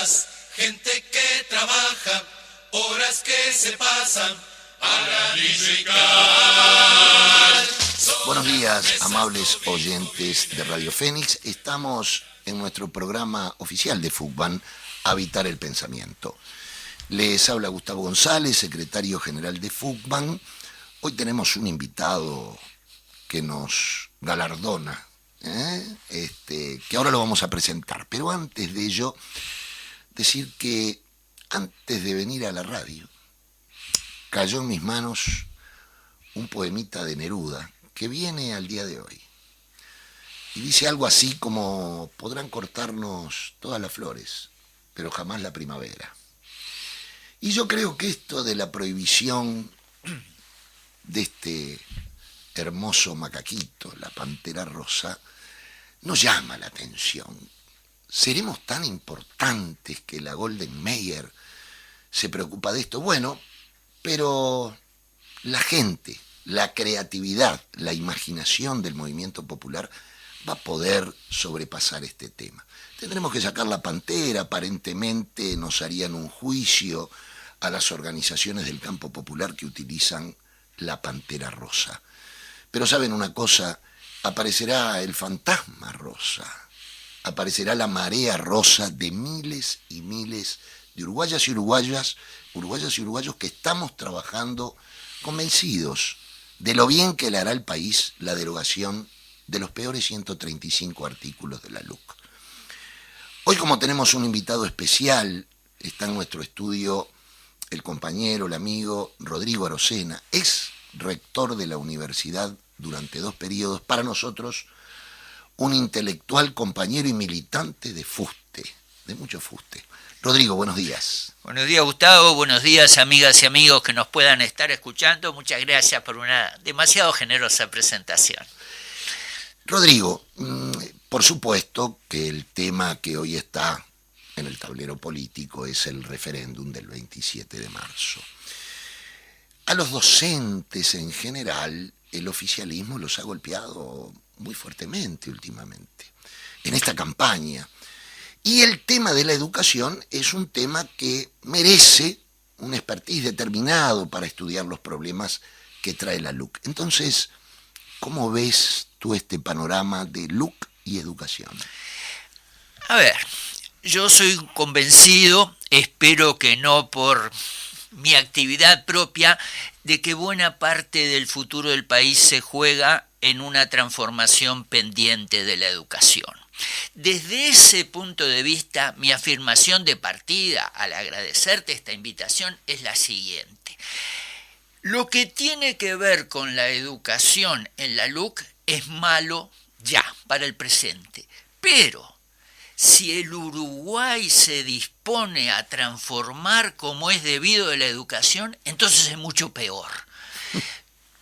casas, gente que trabaja, horas que se pasan para disfrutar. Buenos días, amables oyentes de Radio Fénix. Estamos en nuestro programa oficial de FUCBAN, Habitar el Pensamiento. Les habla Gustavo González, secretario general de FUCBAN. Hoy tenemos un invitado que nos galardona, que ahora lo vamos a presentar. Pero antes de ello, decir que antes de venir a la radio, cayó en mis manos un poemita de Neruda que viene al día de hoy. Y dice algo así como: podrán cortarnos todas las flores, pero jamás la primavera. Y yo creo que esto de la prohibición de este hermoso macaquito, la pantera rosa, nos llama la atención. ¿Seremos tan importantes que la Golden Mayer se preocupa de esto? Bueno, pero la gente, la creatividad, la imaginación del movimiento popular va a poder sobrepasar este tema. Tendremos que sacar la pantera, aparentemente nos harían un juicio a las organizaciones del campo popular que utilizan la pantera rosa. Pero ¿saben una cosa? Aparecerá el fantasma rosa, aparecerá la marea rosa de miles y miles de uruguayas y uruguayos que estamos trabajando convencidos de lo bien que le hará al país la derogación de los peores 135 artículos de la LUC. Hoy, como tenemos un invitado especial, está en nuestro estudio el compañero, el amigo Rodrigo Arocena, ex rector de la universidad durante 2 periodos, para nosotros un intelectual, compañero y militante de fuste, de mucho fuste. Rodrigo, buenos días. Buenos días, Gustavo. Buenos días, amigas y amigos que nos puedan estar escuchando. Muchas gracias por una demasiado generosa presentación. Rodrigo, por supuesto que el tema que hoy está en el tablero político es el referéndum del 27 de marzo. A los docentes en general, el oficialismo los ha golpeado muy fuertemente últimamente en esta campaña. Y el tema de la educación es un tema que merece un expertise determinado para estudiar los problemas que trae la LUC. Entonces, ¿cómo ves tú este panorama de LUC y educación? A ver, yo soy convencido, espero que no por mi actividad propia, de que buena parte del futuro del país se juega en una transformación pendiente de la educación. Desde ese punto de vista, mi afirmación de partida, al agradecerte esta invitación, es la siguiente. Lo que tiene que ver con la educación en la LUC es malo ya, para el presente. Pero si el Uruguay se dispone a transformar como es debido de la educación, entonces es mucho peor.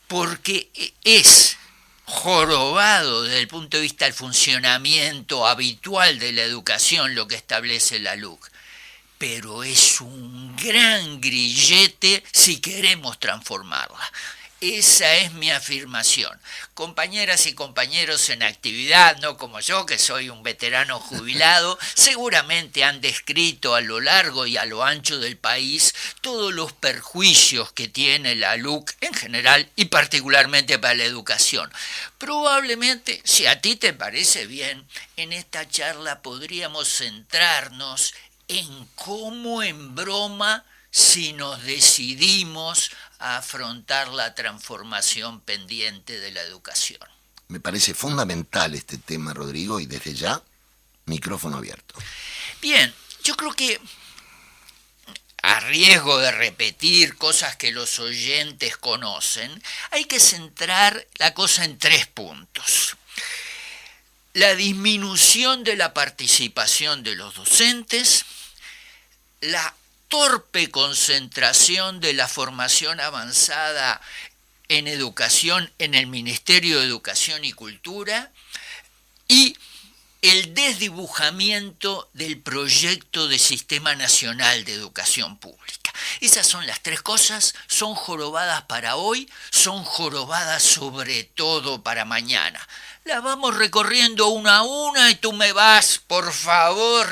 Porque es jorobado desde el punto de vista del funcionamiento habitual de la educación lo que establece la LUC. Pero es un gran grillete si queremos transformarla. Esa es mi afirmación. Compañeras y compañeros en actividad, no como yo, que soy un veterano jubilado, seguramente han descrito a lo largo y a lo ancho del país todos los perjuicios que tiene la LUC en general y particularmente para la educación. Probablemente, si a ti te parece bien, en esta charla podríamos centrarnos en cómo en broma, si nos decidimos a afrontar la transformación pendiente de la educación. Me parece fundamental este tema, Rodrigo, y desde ya, micrófono abierto. Bien, yo creo que, a riesgo de repetir cosas que los oyentes conocen, hay que centrar la cosa en 3 puntos. La disminución de la participación de los docentes, la torpe concentración de la formación avanzada en educación en el Ministerio de Educación y Cultura y el desdibujamiento del proyecto de Sistema Nacional de Educación Pública. Esas son las tres cosas, son jorobadas para hoy, son jorobadas sobre todo para mañana. Las vamos recorriendo una a una y tú me vas, por favor,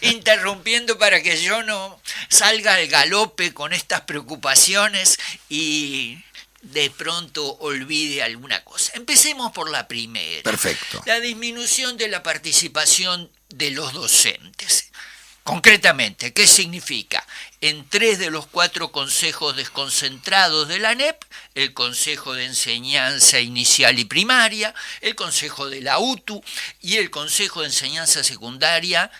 interrumpiendo para que yo no salga al galope con estas preocupaciones y de pronto olvide alguna cosa. Empecemos por la primera. Perfecto. La disminución de la participación de los docentes. Concretamente, ¿qué significa? En 3 de los 4 consejos desconcentrados de la ANEP, el Consejo de Enseñanza Inicial y Primaria, el Consejo de la UTU y el Consejo de Enseñanza Secundaria,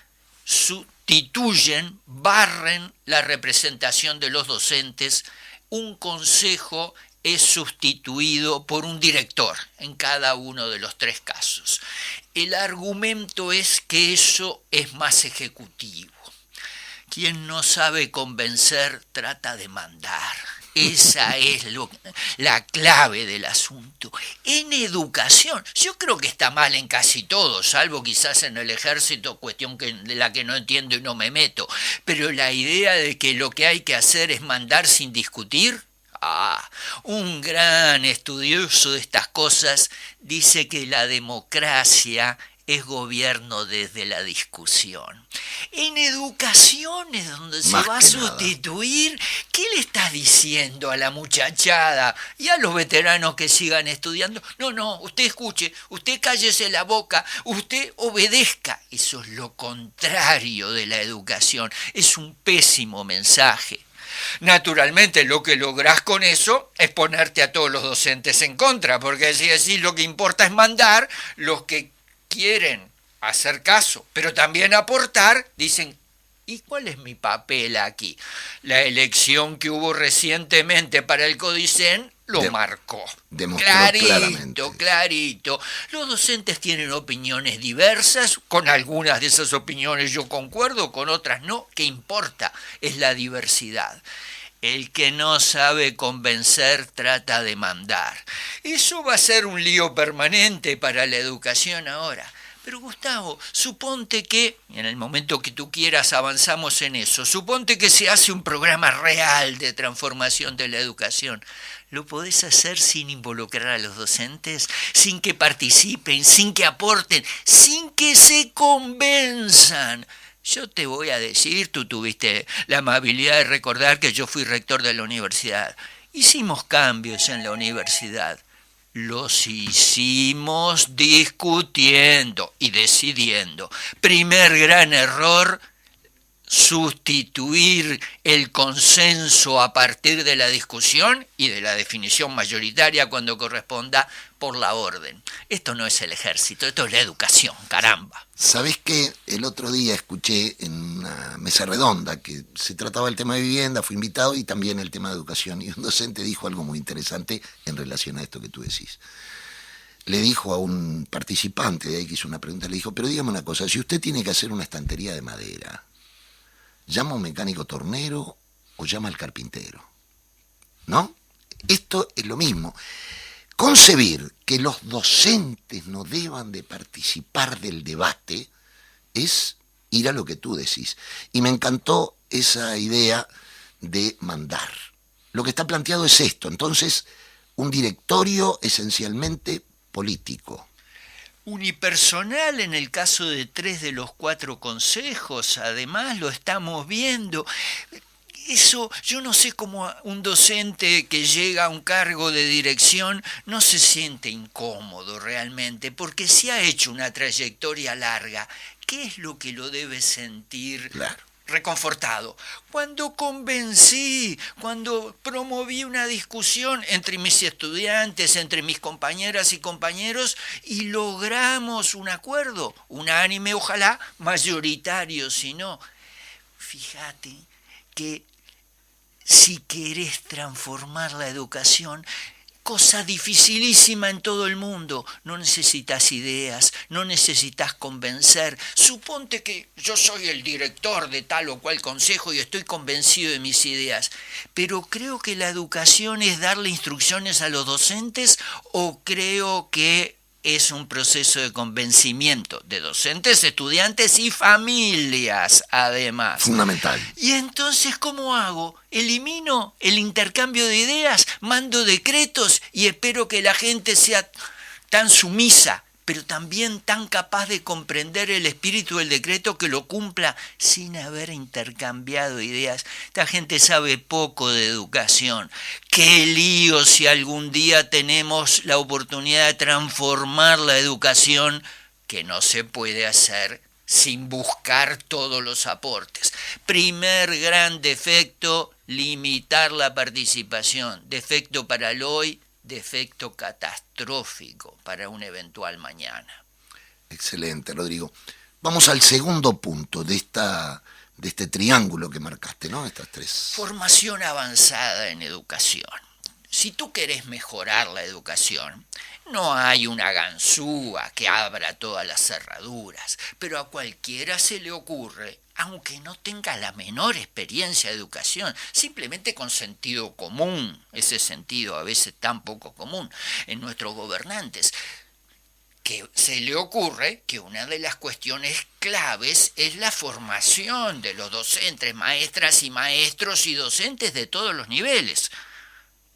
sustituyen, barren la representación de los docentes. Un consejo es sustituido por un director en cada uno de los 3 casos. El argumento es que eso es más ejecutivo. Quien no sabe convencer trata de mandar. Esa es la clave del asunto. En educación, yo creo que está mal en casi todo, salvo quizás en el ejército, cuestión de la que no entiendo y no me meto. Pero la idea de que lo que hay que hacer es mandar sin discutir, un gran estudioso de estas cosas dice que la democracia es gobierno desde la discusión. En educación es donde se va a sustituir. ¿Qué le estás diciendo a la muchachada y a los veteranos que sigan estudiando? No, usted escuche, usted cállese la boca, usted obedezca. Eso es lo contrario de la educación. Es un pésimo mensaje. Naturalmente lo que lográs con eso es ponerte a todos los docentes en contra, porque si decís lo que importa es mandar, los que quieren hacer caso, pero también aportar, dicen, ¿y cuál es mi papel aquí? La elección que hubo recientemente para el Codicen lo marcó. Clarito. Los docentes tienen opiniones diversas, con algunas de esas opiniones yo concuerdo, con otras no. ¿Qué importa? Es la diversidad. El que no sabe convencer trata de mandar. Eso va a ser un lío permanente para la educación ahora. Pero Gustavo, suponte que, en el momento que tú quieras avanzamos en eso, suponte que se hace un programa real de transformación de la educación. ¿Lo podés hacer sin involucrar a los docentes? Sin que participen, sin que aporten, sin que se convenzan. Yo te voy a decir, tú tuviste la amabilidad de recordar que yo fui rector de la universidad. Hicimos cambios en la universidad. Los hicimos discutiendo y decidiendo. Primer gran error, sustituir el consenso a partir de la discusión y de la definición mayoritaria cuando corresponda por la orden. Esto no es el ejército, esto es la educación, caramba. ¿Sabés qué? El otro día escuché en una mesa redonda que se trataba el tema de vivienda, fui invitado, y también el tema de educación, y un docente dijo algo muy interesante en relación a esto que tú decís. Le dijo a un participante de ahí que hizo una pregunta, le dijo, pero dígame una cosa, si usted tiene que hacer una estantería de madera, ¿llama a un mecánico tornero o llama al carpintero? ¿No? Esto es lo mismo. Concebir que los docentes no deban de participar del debate es ir a lo que tú decís. Y me encantó esa idea de mandar. Lo que está planteado es esto. Entonces, un directorio esencialmente político. Unipersonal en el caso de 3 de los 4 consejos, además lo estamos viendo. Eso, yo no sé cómo un docente que llega a un cargo de dirección no se siente incómodo realmente, porque si ha hecho una trayectoria larga, ¿qué es lo que lo debe sentir? Claro. Reconfortado. Cuando convencí, cuando promoví una discusión entre mis estudiantes, entre mis compañeras y compañeros, y logramos un acuerdo, unánime, ojalá, mayoritario, si no. Fíjate que si querés transformar la educación, cosa dificilísima en todo el mundo, no necesitas ideas, no necesitas convencer. Suponte que yo soy el director de tal o cual consejo y estoy convencido de mis ideas, pero creo que la educación es darle instrucciones a los docentes, o creo que es un proceso de convencimiento de docentes, estudiantes y familias, además. Fundamental. Y entonces, ¿cómo hago? Elimino el intercambio de ideas, mando decretos y espero que la gente sea tan sumisa, pero también tan capaz de comprender el espíritu del decreto que lo cumpla sin haber intercambiado ideas. Esta gente sabe poco de educación. Qué lío si algún día tenemos la oportunidad de transformar la educación, que no se puede hacer sin buscar todos los aportes. Primer gran defecto, limitar la participación. Defecto para el hoy, defecto catastrófico para un eventual mañana. Excelente, Rodrigo. Vamos al segundo punto de este triángulo que marcaste, ¿no? Estas tres. Formación avanzada en educación. Si tú querés mejorar la educación, no hay una ganzúa que abra todas las cerraduras, pero a cualquiera se le ocurre, aunque no tenga la menor experiencia de educación, simplemente con sentido común, ese sentido a veces tan poco común en nuestros gobernantes, que se le ocurre que una de las cuestiones claves es la formación de los docentes, maestras y maestros y docentes de todos los niveles.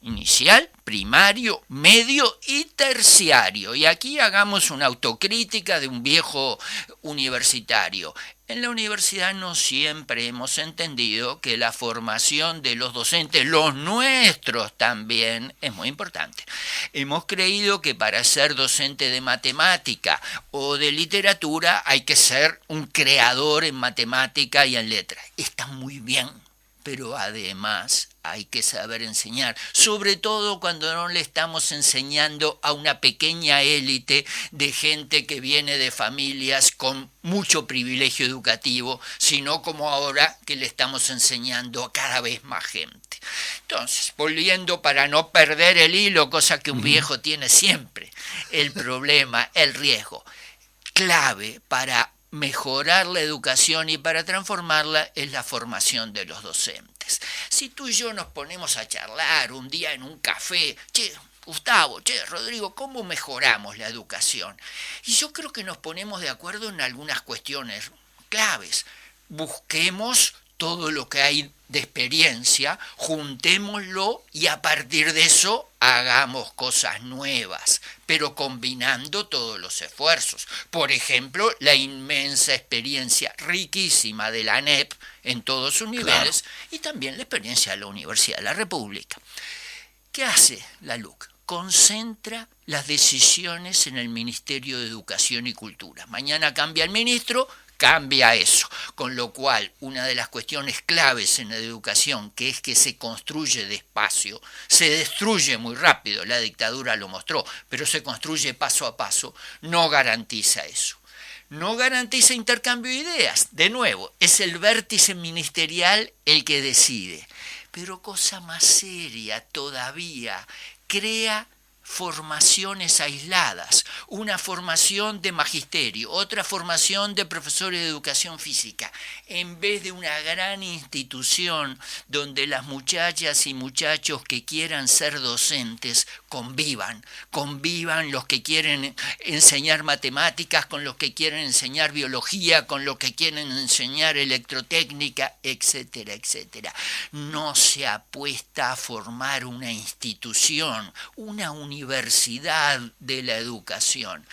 Inicial, primario, medio y terciario. Y aquí hagamos una autocrítica de un viejo universitario. En la universidad no siempre hemos entendido que la formación de los docentes, los nuestros también, es muy importante. Hemos creído que para ser docente de matemática o de literatura hay que ser un creador en matemática y en letra. Está muy bien, pero además hay que saber enseñar, sobre todo cuando no le estamos enseñando a una pequeña élite de gente que viene de familias con mucho privilegio educativo, sino como ahora que le estamos enseñando a cada vez más gente. Entonces, volviendo para no perder el hilo, cosa que un viejo tiene siempre, el problema, el riesgo, clave para mejorar la educación y para transformarla es la formación de los docentes. Si tú y yo nos ponemos a charlar un día en un café, che, Gustavo, che, Rodrigo, ¿cómo mejoramos la educación? Y yo creo que nos ponemos de acuerdo en algunas cuestiones claves. Busquemos todo lo que hay de experiencia, juntémoslo y a partir de eso hagamos cosas nuevas, pero combinando todos los esfuerzos. Por ejemplo, la inmensa experiencia riquísima de la ANEP en todos sus niveles, claro, y también la experiencia de la Universidad de la República. ¿Qué hace la LUC? Concentra las decisiones en el Ministerio de Educación y Cultura. Mañana cambia el ministro, cambia eso, con lo cual una de las cuestiones claves en la educación, que es que se construye despacio, se destruye muy rápido, la dictadura lo mostró, pero se construye paso a paso, no garantiza eso. No garantiza intercambio de ideas, de nuevo, es el vértice ministerial el que decide, pero cosa más seria todavía, crea formaciones aisladas, una formación de magisterio, otra formación de profesores de educación física, en vez de una gran institución donde las muchachas y muchachos que quieran ser docentes convivan los que quieren enseñar matemáticas con los que quieren enseñar biología, con los que quieren enseñar electrotécnica, etcétera, etcétera. No se apuesta a formar una institución, una universidad de la educación.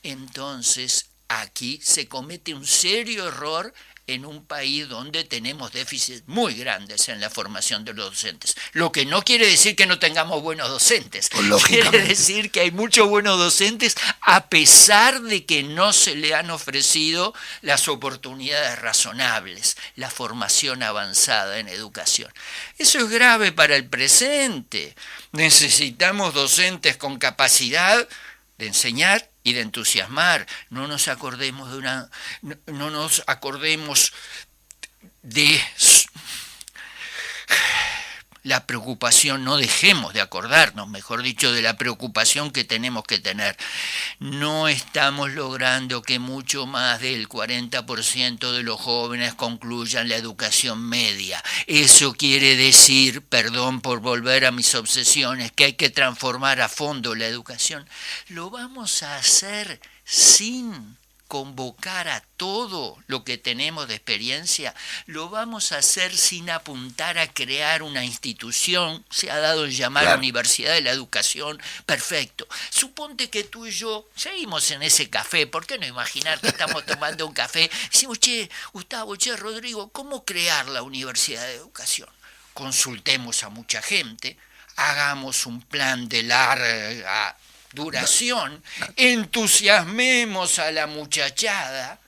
Entonces, aquí se comete un serio error en un país donde tenemos déficits muy grandes en la formación de los docentes. Lo que no quiere decir que no tengamos buenos docentes. Quiere decir que hay muchos buenos docentes a pesar de que no se le han ofrecido las oportunidades razonables, la formación avanzada en educación. Eso es grave para el presente. Necesitamos docentes con capacidad de enseñar y de entusiasmar. No nos acordemos de la preocupación, no dejemos de acordarnos, mejor dicho, de la preocupación que tenemos que tener. No estamos logrando que mucho más del 40% de los jóvenes concluyan la educación media. Eso quiere decir, perdón por volver a mis obsesiones, que hay que transformar a fondo la educación. Lo vamos a hacer sin convocar a todo lo que tenemos de experiencia, lo vamos a hacer sin apuntar a crear una institución, se ha dado en llamar Universidad de la Educación, perfecto. Suponte que tú y yo seguimos en ese café, ¿por qué no imaginar que estamos tomando un café? Decimos, che, Gustavo, che, Rodrigo, ¿cómo crear la Universidad de Educación? Consultemos a mucha gente, hagamos un plan de larga duración, entusiasmemos a la muchachada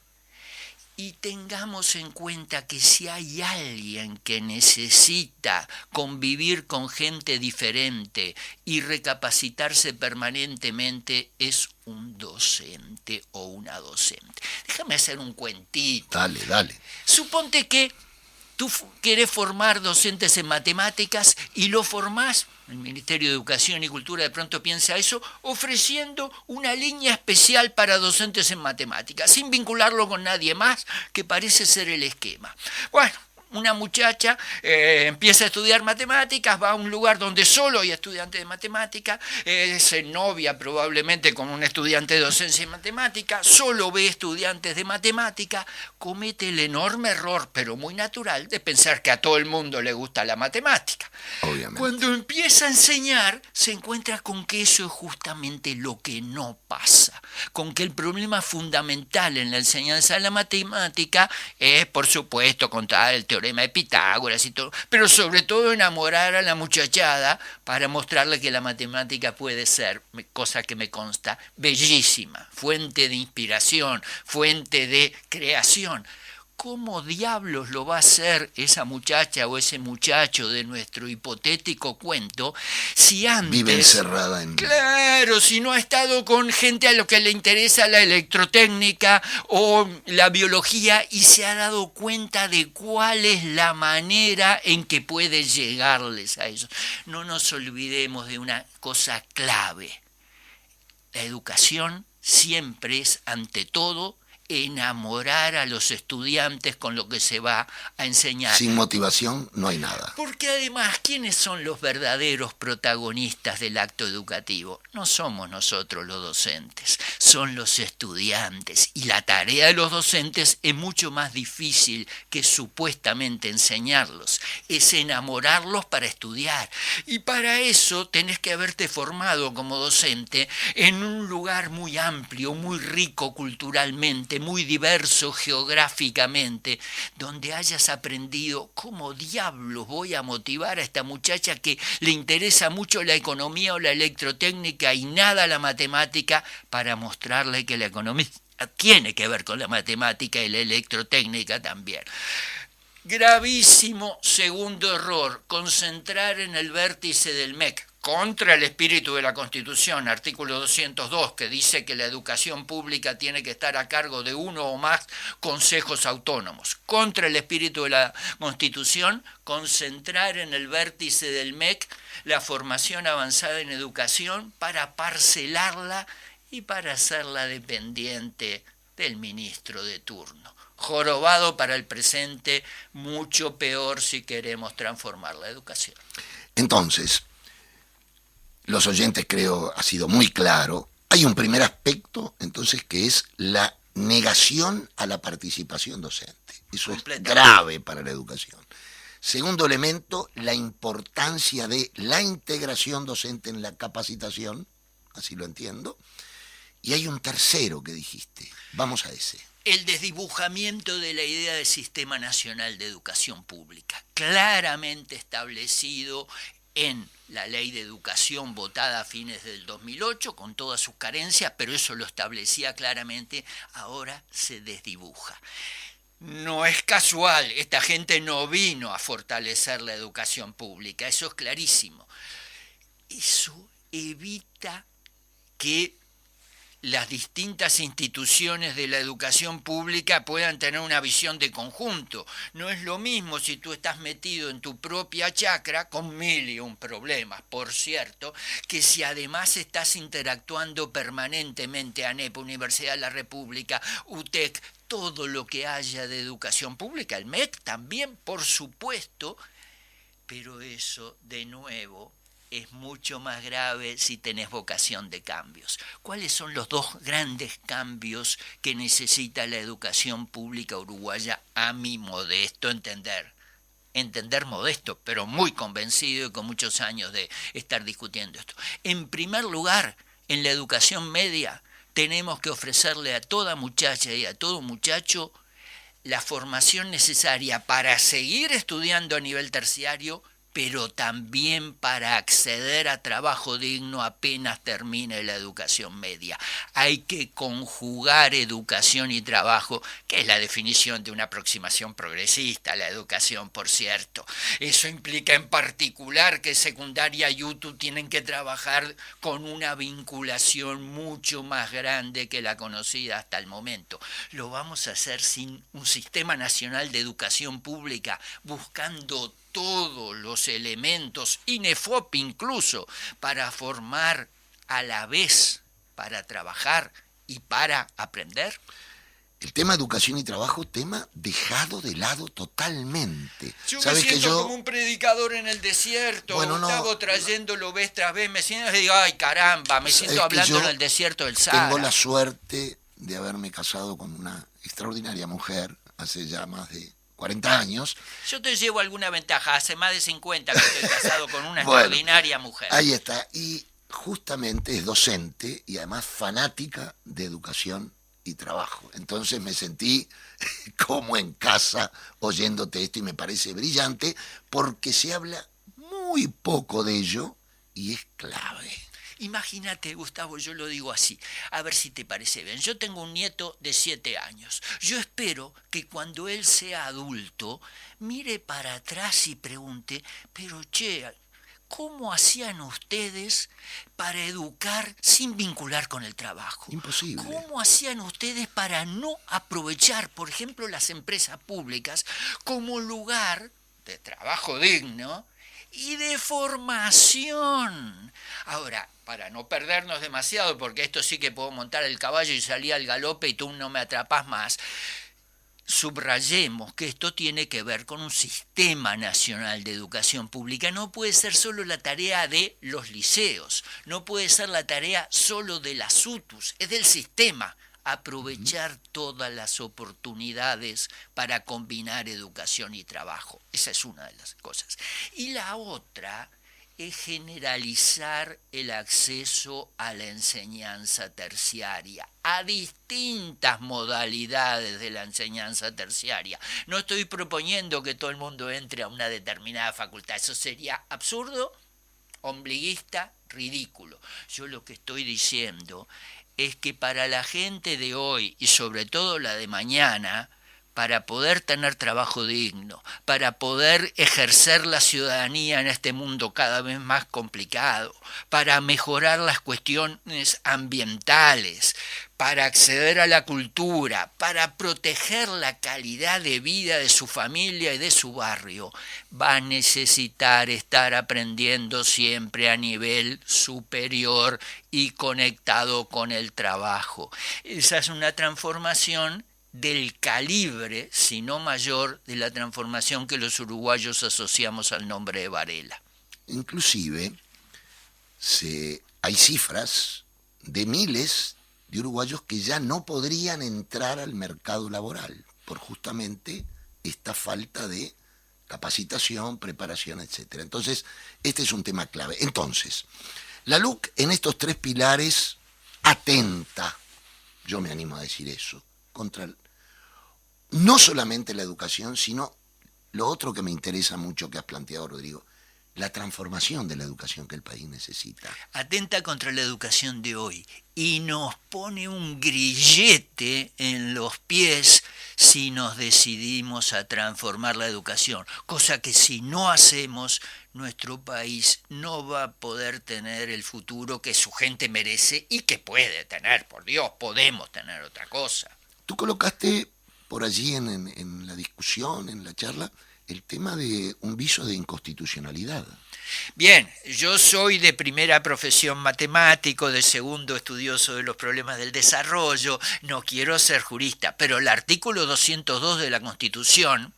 y tengamos en cuenta que si hay alguien que necesita convivir con gente diferente y recapacitarse permanentemente, es un docente o una docente. Déjame hacer un cuentito. Dale. Suponte que tú querés formar docentes en matemáticas y lo formás. El Ministerio de Educación y Cultura de pronto piensa eso, ofreciendo una línea especial para docentes en matemáticas, sin vincularlo con nadie más, que parece ser el esquema. Bueno, una muchacha empieza a estudiar matemáticas, va a un lugar donde solo hay estudiantes de matemáticas, se novia probablemente con un estudiante de docencia en matemática, solo ve estudiantes de matemática, comete el enorme error, pero muy natural, de pensar que a todo el mundo le gusta la matemática. Obviamente. Cuando empieza a enseñar, se encuentra con que eso es justamente lo que no pasa, con que el problema fundamental en la enseñanza de la matemática es, por supuesto, contar el teorema de Pitágoras y todo, pero sobre todo enamorar a la muchachada para mostrarle que la matemática puede ser, cosa que me consta, bellísima, fuente de inspiración, fuente de creación. ¿Cómo diablos lo va a hacer esa muchacha o ese muchacho de nuestro hipotético cuento si antes vive encerrada en... Claro, si no ha estado con gente a lo que le interesa la electrotécnica o la biología y se ha dado cuenta de cuál es la manera en que puede llegarles a eso? No nos olvidemos de una cosa clave. La educación siempre es, ante todo, enamorar a los estudiantes con lo que se va a enseñar. Sin motivación no hay nada. Porque además, ¿quiénes son los verdaderos protagonistas del acto educativo? No somos nosotros los docentes, son los estudiantes. Y la tarea de los docentes es mucho más difícil que supuestamente enseñarlos. Es enamorarlos para estudiar. Y para eso tenés que haberte formado como docente en un lugar muy amplio, muy rico culturalmente, muy diverso geográficamente, donde hayas aprendido cómo diablos voy a motivar a esta muchacha que le interesa mucho la economía o la electrotécnica y nada la matemática, para mostrarle que la economía tiene que ver con la matemática y la electrotécnica también. Gravísimo segundo error, concentrar en el vértice del MEC, contra el espíritu de la Constitución, artículo 202, que dice que la educación pública tiene que estar a cargo de uno o más consejos autónomos. Contra el espíritu de la Constitución, concentrar en el vértice del MEC la formación avanzada en educación para parcelarla y para hacerla dependiente del ministro de turno. Jorobado para el presente, mucho peor si queremos transformar la educación. Entonces, los oyentes creo ha sido muy claro. Hay un primer aspecto, entonces, que es la negación a la participación docente. Eso es grave para la educación. Segundo elemento, la importancia de la integración docente en la capacitación, así lo entiendo. Y hay un tercero que dijiste. Vamos a ese. El desdibujamiento de la idea del Sistema Nacional de Educación Pública, claramente establecido en la Ley de Educación votada a fines del 2008, con todas sus carencias, pero eso lo establecía claramente, ahora se desdibuja. No es casual, esta gente no vino a fortalecer la educación pública, eso es clarísimo. Eso evita que las distintas instituciones de la educación pública puedan tener una visión de conjunto. No es lo mismo si tú estás metido en tu propia chacra con 1001 problemas, por cierto, que si además estás interactuando permanentemente ANEP, Universidad de la República, UTEC, todo lo que haya de educación pública, el MEC también, por supuesto, pero eso, de nuevo, es mucho más grave si tenés vocación de cambios. ¿Cuáles son los dos grandes cambios que necesita la educación pública uruguaya a mi modesto entender? Entender modesto, pero muy convencido y con muchos años de estar discutiendo esto. En primer lugar, en la educación media tenemos que ofrecerle a toda muchacha y a todo muchacho la formación necesaria para seguir estudiando a nivel terciario, pero también para acceder a trabajo digno apenas termine la educación media. Hay que conjugar educación y trabajo, que es la definición de una aproximación progresista a la educación, por cierto. Eso implica en particular que secundaria y UTU tienen que trabajar con una vinculación mucho más grande que la conocida hasta el momento. Lo vamos a hacer sin un sistema nacional de educación pública, buscando todos los elementos, INEFOP incluso, para formar a la vez, para trabajar y para aprender. El tema educación y trabajo, tema dejado de lado totalmente. Yo me ¿Sabes siento que yo, como un predicador en el desierto, bueno, Gustavo, no, trayéndolo vez tras vez, me siento y digo, ay caramba, me siento hablando en el desierto del Sahara. Tengo la suerte de haberme casado con una extraordinaria mujer hace ya más de 40 años. Yo te llevo alguna ventaja, hace más de 50 que estoy casado con una Bueno, extraordinaria mujer. Ahí está, y justamente es docente y además fanática de educación y trabajo. Entonces me sentí como en casa oyéndote esto y me parece brillante porque se habla muy poco de ello y es clave. Imagínate, Gustavo, yo lo digo así, a ver si te parece bien. Yo tengo un nieto de 7 años. Yo espero que cuando él sea adulto, mire para atrás y pregunte, pero che, ¿cómo hacían ustedes para educar sin vincular con el trabajo? Imposible. ¿Cómo hacían ustedes para no aprovechar, por ejemplo, las empresas públicas como lugar de trabajo digno y de formación? Ahora, para no perdernos demasiado, porque esto sí que puedo montar el caballo y salir al galope y tú no me atrapas más, subrayemos que esto tiene que ver con un sistema nacional de educación pública. No puede ser solo la tarea de los liceos, no puede ser la tarea solo de las UTUs, es del sistema. Aprovechar todas las oportunidades para combinar educación y trabajo. Esa es una de las cosas. Y la otra es generalizar el acceso a la enseñanza terciaria, a distintas modalidades de la enseñanza terciaria. No estoy proponiendo que todo el mundo entre a una determinada facultad, eso sería absurdo, ombliguista, ridículo. Yo lo que estoy diciendo es que para la gente de hoy y sobre todo la de mañana, para poder tener trabajo digno, para poder ejercer la ciudadanía en este mundo cada vez más complicado, para mejorar las cuestiones ambientales, para acceder a la cultura, para proteger la calidad de vida de su familia y de su barrio, va a necesitar estar aprendiendo siempre a nivel superior y conectado con el trabajo. Esa es una transformación del calibre, si no mayor, de la transformación que los uruguayos asociamos al nombre de Varela. Inclusive, hay cifras de miles de uruguayos que ya no podrían entrar al mercado laboral por justamente esta falta de capacitación, preparación, etc. Entonces, este es un tema clave. Entonces, la LUC en estos 3 pilares atenta, yo me animo a decir eso, contra no solamente la educación, sino lo otro que me interesa mucho que has planteado, Rodrigo, la transformación de la educación que el país necesita. Atenta contra la educación de hoy y nos pone un grillete en los pies si nos decidimos a transformar la educación, cosa que si no hacemos, nuestro país no va a poder tener el futuro que su gente merece y que puede tener. Por Dios, podemos tener otra cosa. Tú colocaste por allí en la discusión, en la charla, el tema de un viso de inconstitucionalidad. Bien, yo soy de primera profesión matemático, de segundo estudioso de los problemas del desarrollo, no quiero ser jurista, pero el artículo 202 de la Constitución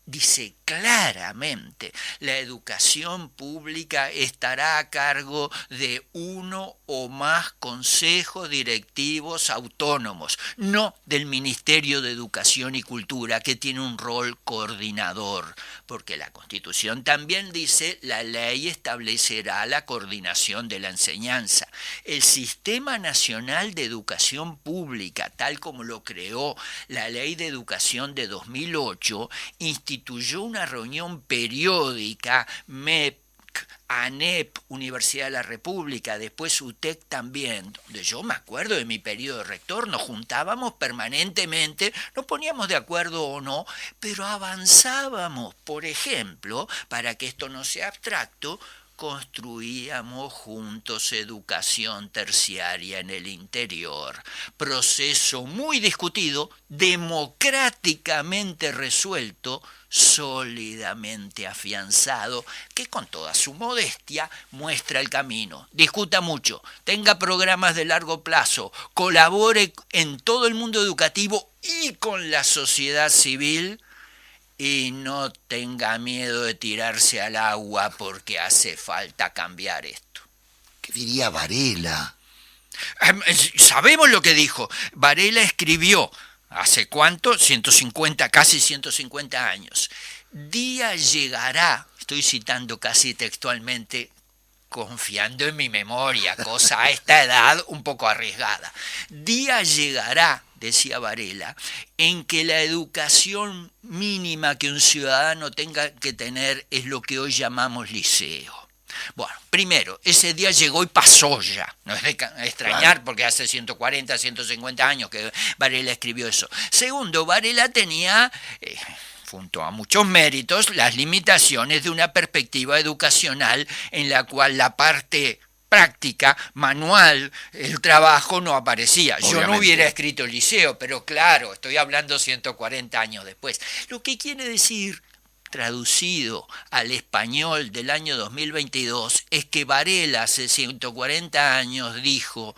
dice claramente, la educación pública estará a cargo de uno o más consejos directivos autónomos, no del Ministerio de Educación y Cultura, que tiene un rol coordinador, porque la Constitución también dice, la ley establecerá la coordinación de la enseñanza. El Sistema Nacional de Educación Pública, tal como lo creó la Ley de Educación de 2008, instituyó una reunión periódica, MEP, ANEP, Universidad de la República, después UTEC también, donde yo me acuerdo de mi periodo de rector, nos juntábamos permanentemente, nos poníamos de acuerdo o no, pero avanzábamos. Por ejemplo, para que esto no sea abstracto, construíamos juntos educación terciaria en el interior, proceso muy discutido, democráticamente resuelto, sólidamente afianzado, que con toda su modestia muestra el camino. Discuta mucho, tenga programas de largo plazo, colabore en todo el mundo educativo y con la sociedad civil, y no tenga miedo de tirarse al agua porque hace falta cambiar esto. ¿Qué diría Varela? Sabemos lo que dijo. Varela escribió, ¿hace cuánto? 150, casi 150 años. Día llegará, estoy citando casi textualmente, confiando en mi memoria, cosa a esta edad un poco arriesgada. Día llegará, decía Varela, en que la educación mínima que un ciudadano tenga que tener es lo que hoy llamamos liceo. Bueno, primero, ese día llegó y pasó ya. No es de extrañar porque hace 140, 150 años que Varela escribió eso. Segundo, Varela tenía, junto a muchos méritos, las limitaciones de una perspectiva educacional en la cual la parte práctica, manual, el trabajo no aparecía. Obviamente. Yo no hubiera escrito el liceo, pero claro, estoy hablando 140 años después. Lo que quiere decir, traducido al español del año 2022, es que Varela hace 140 años dijo,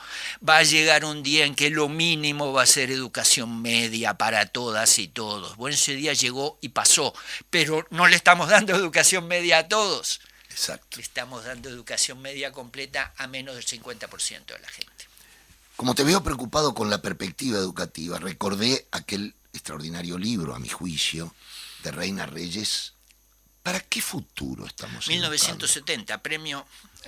va a llegar un día en que lo mínimo va a ser educación media para todas y todos. Bueno, ese día llegó y pasó, pero no le estamos dando educación media a todos. Exacto. Estamos dando educación media completa a menos del 50% de la gente. Como te veo preocupado con la perspectiva educativa, recordé aquel extraordinario libro, a mi juicio, de Reina Reyes. ¿Para qué futuro estamos 1970,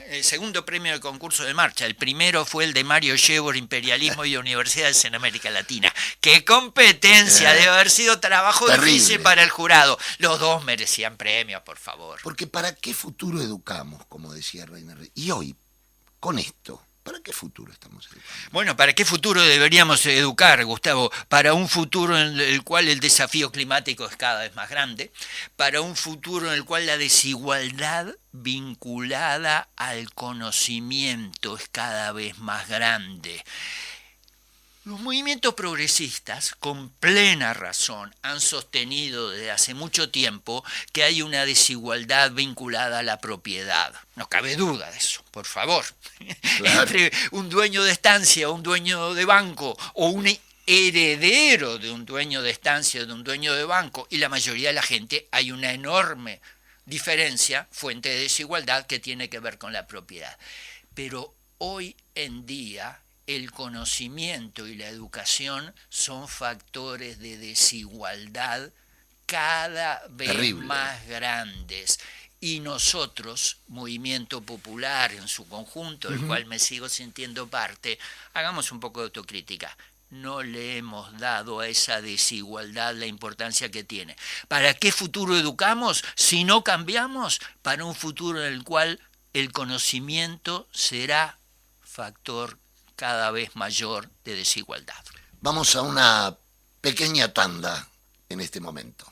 el segundo premio del concurso de marcha. El primero fue el de Mario Yebor, Imperialismo y Universidades en América Latina. ¡Qué competencia! Debe haber sido trabajo terrible. Difícil para el jurado. Los dos merecían premios, por favor. Porque ¿para qué futuro educamos, como decía Reina Reyes? Y hoy, con esto, ¿para qué futuro estamos educando? Bueno, ¿para qué futuro deberíamos educar, Gustavo? Para un futuro en el cual el desafío climático es cada vez más grande, para un futuro en el cual la desigualdad vinculada al conocimiento es cada vez más grande. Los movimientos progresistas, con plena razón, han sostenido desde hace mucho tiempo que hay una desigualdad vinculada a la propiedad. No cabe duda de eso, por favor. Claro. Entre un dueño de estancia, un dueño de banco o un heredero de un dueño de estancia, de un dueño de banco y la mayoría de la gente, hay una enorme diferencia, fuente de desigualdad que tiene que ver con la propiedad. Pero hoy en día el conocimiento y la educación son factores de desigualdad cada vez terrible, más grandes. Y nosotros, movimiento popular en su conjunto, del cual me sigo sintiendo parte, hagamos un poco de autocrítica. no le hemos dado a esa desigualdad la importancia que tiene. ¿Para qué futuro educamos si no cambiamos? Para un futuro en el cual el conocimiento será factor cada vez mayor de desigualdad. Vamos a una pequeña tanda en este momento.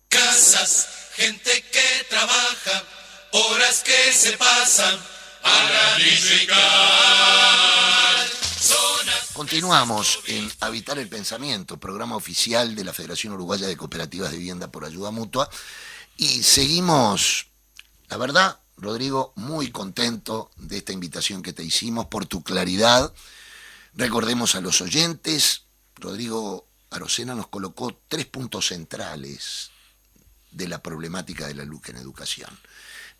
Casas, gente que trabaja, horas que se pasan a planificar. Zonas. Continuamos en Habitar el Pensamiento, programa oficial de la Federación Uruguaya de Cooperativas de Vivienda por Ayuda Mutua. Y seguimos, la verdad, Rodrigo, muy contento de esta invitación que te hicimos, por tu claridad. Recordemos a los oyentes, Rodrigo Arocena nos colocó 3 puntos centrales de la problemática de la LUC en educación.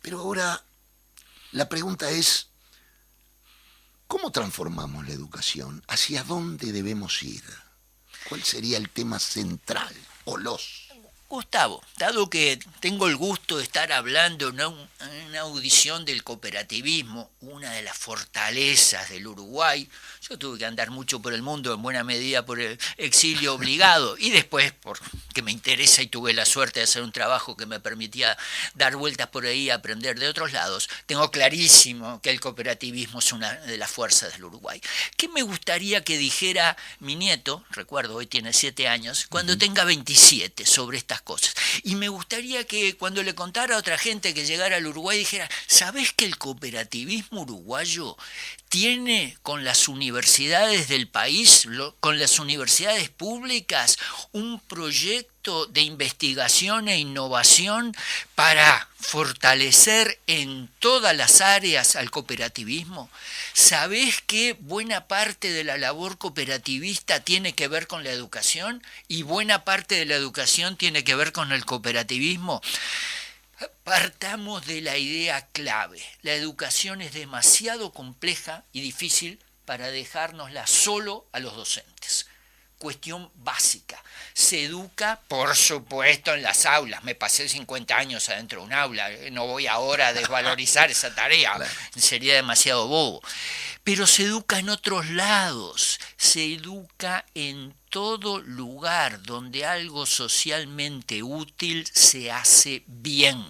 Pero ahora la pregunta es, ¿cómo transformamos la educación? ¿Hacia dónde debemos ir? ¿Cuál sería el tema central o los? Gustavo, dado que tengo el gusto de estar hablando en una audición del cooperativismo, una de las fortalezas del Uruguay, yo tuve que andar mucho por el mundo, en buena medida por el exilio obligado, y después porque me interesa y tuve la suerte de hacer un trabajo que me permitía dar vueltas por ahí y aprender de otros lados, tengo clarísimo que el cooperativismo es una de las fuerzas del Uruguay. ¿Qué me gustaría que dijera mi nieto, recuerdo, hoy tiene 7 años, cuando tenga 27, sobre estas cosas? Y me gustaría que cuando le contara a otra gente que llegara al Uruguay dijera, ¿sabés que el cooperativismo uruguayo tiene con las universidades del país, con las universidades públicas, un proyecto de investigación e innovación para fortalecer en todas las áreas al cooperativismo? ¿Sabés que buena parte de la labor cooperativista tiene que ver con la educación y buena parte de la educación tiene que ver con el cooperativismo? Partamos de la idea clave. La educación es demasiado compleja y difícil para dejárnosla solo a los docentes. Cuestión básica. Se educa, por supuesto, en las aulas. Me pasé 50 años adentro de un aula. No voy ahora a desvalorizar esa tarea. Sería demasiado bobo. Pero se educa en otros lados. Se educa en todo lugar donde algo socialmente útil se hace bien.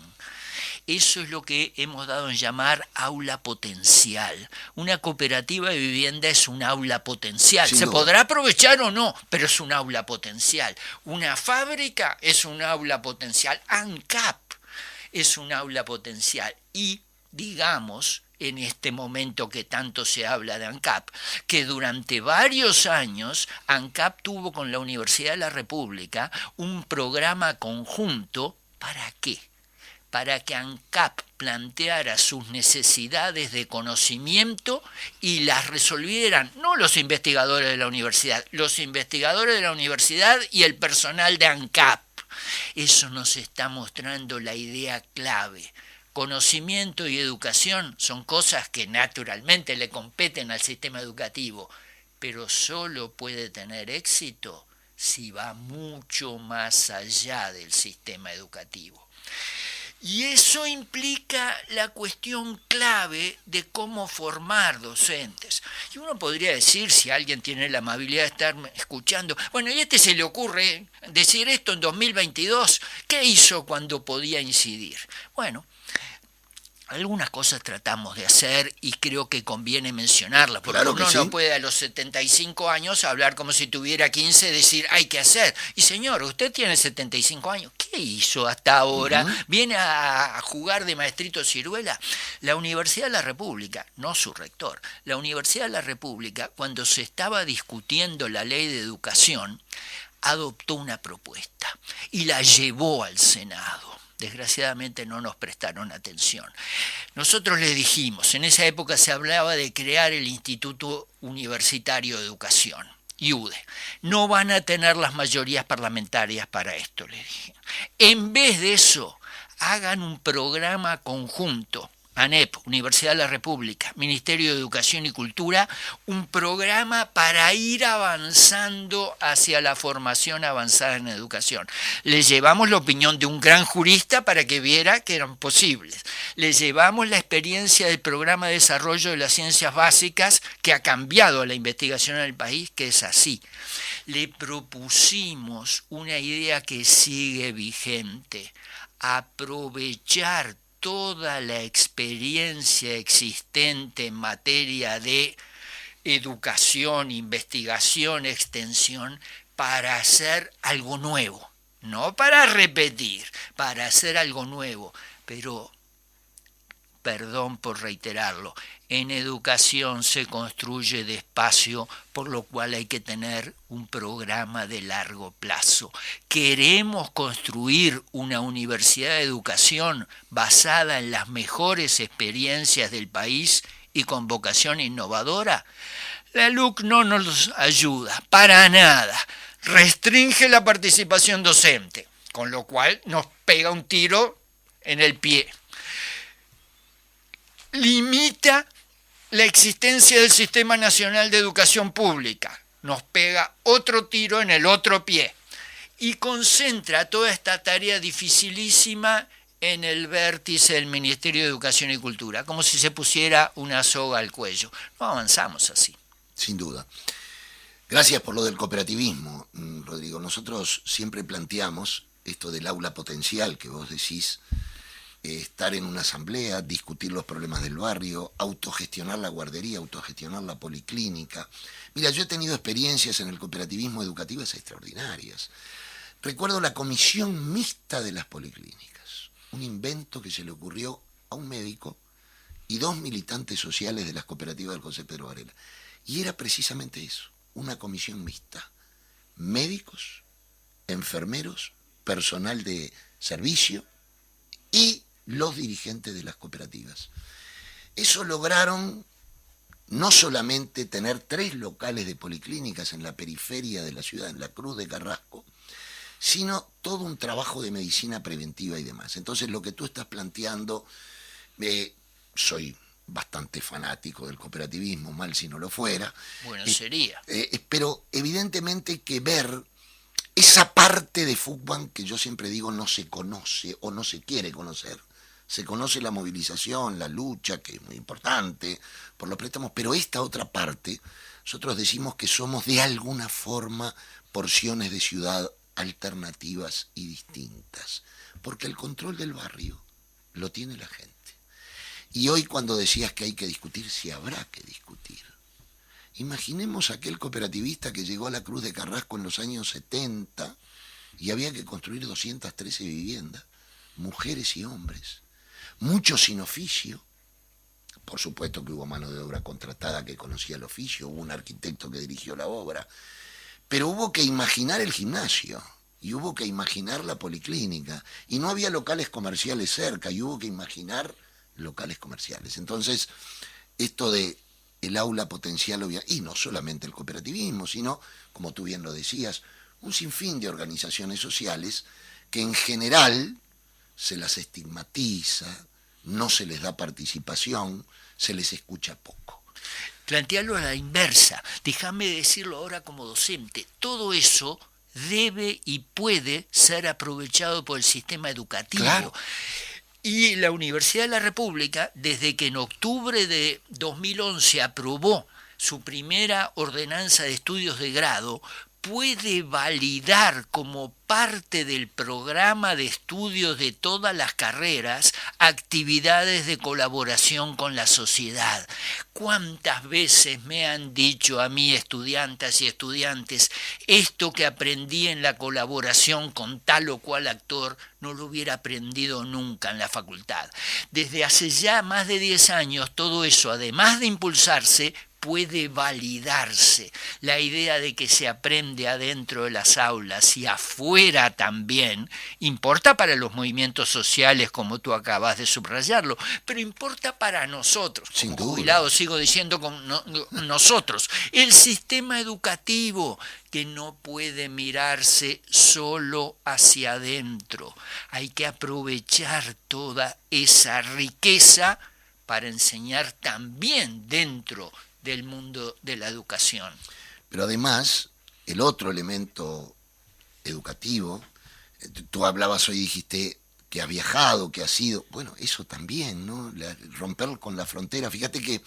Eso es lo que hemos dado en llamar aula potencial. Una cooperativa de vivienda es un aula potencial. Se podrá aprovechar o no, pero es un aula potencial. Una fábrica es un aula potencial. ANCAP es un aula potencial. Y, digamos, en este momento que tanto se habla de ANCAP, que durante varios años ANCAP tuvo con la Universidad de la República un programa conjunto. ¿Para qué? Para que ANCAP planteara sus necesidades de conocimiento y las resolvieran, no los investigadores de la universidad, los investigadores de la universidad y el personal de ANCAP. Eso nos está mostrando la idea clave. Conocimiento y educación son cosas que naturalmente le competen al sistema educativo, pero solo puede tener éxito si va mucho más allá del sistema educativo. Y eso implica la cuestión clave de cómo formar docentes. Y uno podría decir, si alguien tiene la amabilidad de estar escuchando, bueno, ¿y a este se le ocurre decir esto en 2022? ¿Qué hizo cuando podía incidir? Bueno, algunas cosas tratamos de hacer y creo que conviene mencionarlas, porque claro que uno sí. no puede a los 75 años hablar como si tuviera 15, decir hay que hacer. Y señor, usted tiene 75 años, ¿qué hizo hasta ahora? ¿Viene a jugar de maestrito ciruela? La Universidad de la República, no su rector, la Universidad de la República, cuando se estaba discutiendo la ley de educación, adoptó una propuesta y la llevó al Senado. Desgraciadamente no nos prestaron atención. Nosotros les dijimos, en esa época se hablaba de crear el Instituto Universitario de Educación, IUDE. No van a tener las mayorías parlamentarias para esto, les dije. En vez de eso, hagan un programa conjunto ANEP, Universidad de la República, Ministerio de Educación y Cultura, un programa para ir avanzando hacia la formación avanzada en educación. Le llevamos la opinión de un gran jurista para que viera que eran posibles. Le llevamos la experiencia del Programa de Desarrollo de las Ciencias Básicas, que ha cambiado la investigación en el país, que es así. Le propusimos una idea que sigue vigente: aprovechar toda la experiencia existente en materia de educación, investigación, extensión, para hacer algo nuevo, no para repetir, para hacer algo nuevo. Pero, perdón por reiterarlo, en educación se construye despacio, por lo cual hay que tener un programa de largo plazo. ¿Queremos construir una universidad de educación basada en las mejores experiencias del país y con vocación innovadora? La LUC no nos ayuda, para nada. Restringe la participación docente, con lo cual nos pega un tiro en el pie. Limita la existencia del Sistema Nacional de Educación Pública, nos pega otro tiro en el otro pie, y concentra toda esta tarea dificilísima en el vértice del Ministerio de Educación y Cultura, como si se pusiera una soga al cuello. No avanzamos así. Sin duda. Gracias por lo del cooperativismo, Rodrigo. Nosotros siempre planteamos esto del aula potencial que vos decís, estar en una asamblea, discutir los problemas del barrio, autogestionar la guardería, autogestionar la policlínica. Mira, yo he tenido experiencias en el cooperativismo educativo extraordinarias. Recuerdo la comisión mixta de las policlínicas, un invento que se le ocurrió a un médico y 2 militantes sociales de las cooperativas del José Pedro Varela. Y era precisamente eso, una comisión mixta. Médicos, enfermeros, personal de servicio y los dirigentes de las cooperativas. Eso lograron no solamente tener 3 locales de policlínicas en la periferia de la ciudad, en la Cruz de Carrasco, sino todo un trabajo de medicina preventiva y demás. Entonces, lo que tú estás planteando, soy bastante fanático del cooperativismo, mal si no lo fuera. Bueno, sería. Pero evidentemente que ver esa parte de fútbol que yo siempre digo no se conoce o no se quiere conocer. Se conoce la movilización, la lucha, que es muy importante, por los préstamos, pero esta otra parte, nosotros decimos que somos de alguna forma porciones de ciudad alternativas y distintas, porque el control del barrio lo tiene la gente. Y hoy cuando decías que hay que discutir, sí habrá que discutir. Imaginemos aquel cooperativista que llegó a la Cruz de Carrasco en los años 70 y había que construir 213 viviendas, mujeres y hombres, muchos sin oficio. Por supuesto que hubo mano de obra contratada que conocía el oficio, hubo un arquitecto que dirigió la obra, pero hubo que imaginar el gimnasio y hubo que imaginar la policlínica y no había locales comerciales cerca y hubo que imaginar locales comerciales. Entonces, esto de el aula potencial, y no solamente el cooperativismo, sino, como tú bien lo decías, un sinfín de organizaciones sociales que en general se las estigmatiza, no se les da participación, se les escucha poco. Plantearlo a la inversa, déjame decirlo ahora como docente, todo eso debe y puede ser aprovechado por el sistema educativo. Claro. Y la Universidad de la República, desde que en octubre de 2011 aprobó su primera ordenanza de estudios de grado, puede validar como parte del programa de estudios de todas las carreras actividades de colaboración con la sociedad. ¿Cuántas veces me han dicho a mí estudiantas y estudiantes, esto que aprendí en la colaboración con tal o cual actor no lo hubiera aprendido nunca en la facultad? Desde hace ya más de 10 años todo eso, además de impulsarse, puede validarse. La idea de que se aprende adentro de las aulas y afuera también, importa para los movimientos sociales, como tú acabas de subrayarlo, pero importa para nosotros. Sin como duda. jubilados sigo diciendo nosotros. El sistema educativo que no puede mirarse solo hacia adentro. Hay que aprovechar toda esa riqueza para enseñar también dentro del mundo de la educación. Pero además, el otro elemento educativo, tú hablabas hoy, dijiste que has viajado, que has ido, bueno, eso también, ¿no? Romper con la frontera. Fíjate que